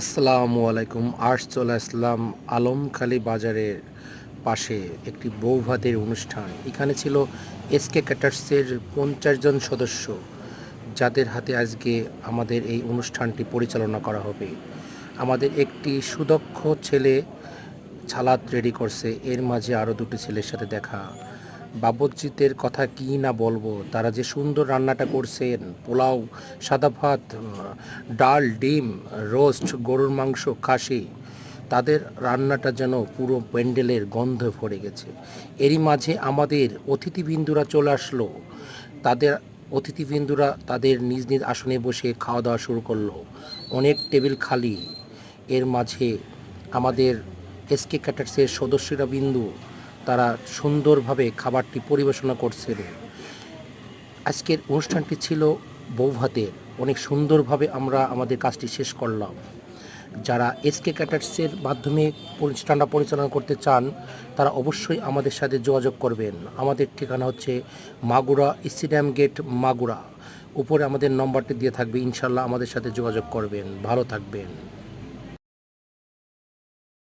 আসসালামু আলাইকুম। আজ চলে আসলাম আলমখালি বাজারের পাশে একটি বৌভাতের অনুষ্ঠান। এখানে ছিল এসকে ক্যাটার্সের ৫০ জন সদস্য, যাদের হাতে আজকে আমাদের এই অনুষ্ঠানটি পরিচালনা করা হবে। আমাদের একটি সুদক্ষ ছেলে ছালাদ রেডি করছে, এর মাঝে আরও দুটি ছেলের সাথে দেখা। বাবুর্চিদের কথা কী না বলবো, তারা যে সুন্দর রান্নাটা করছেন, পোলাও, সাদা ভাত, ডাল, ডিম, রোস্ট, গরুর মাংস, খাসি, তাদের রান্নাটা যেন পুরো প্যান্ডেলের গন্ধে ভরে গেছে। এরই মাঝে আমাদের অতিথিবৃন্দুরা চলে আসলো। তাদের অতিথিবৃন্দুরা তাদের নিজ নিজ আসনে বসে খাওয়া দাওয়া শুরু করলো। অনেক টেবিল খালি। এর মাঝে আমাদের এসকে ক্যাটার্সের সদস্যরা বিন্দু তারা সুন্দরভাবে খাবারটি পরিবেশনা করছেন। আজকের অনুষ্ঠানটি ছিল বৌভাতের। অনেক সুন্দরভাবে আমরা আমাদের কাজটি শেষ করলাম। যারা এসকে ক্যাটার্সের মাধ্যমে অনুষ্ঠানটা পরিচালনা করতে চান, তারা অবশ্যই আমাদের সাথে যোগাযোগ করবেন। আমাদের ঠিকানা হচ্ছে মাগুরা স্টেডিয়াম গেট, মাগুরা। উপরে আমাদের নম্বরটি দিয়ে থাকবে, ইনশাল্লাহ আমাদের সাথে যোগাযোগ করবেন। ভালো থাকবেন।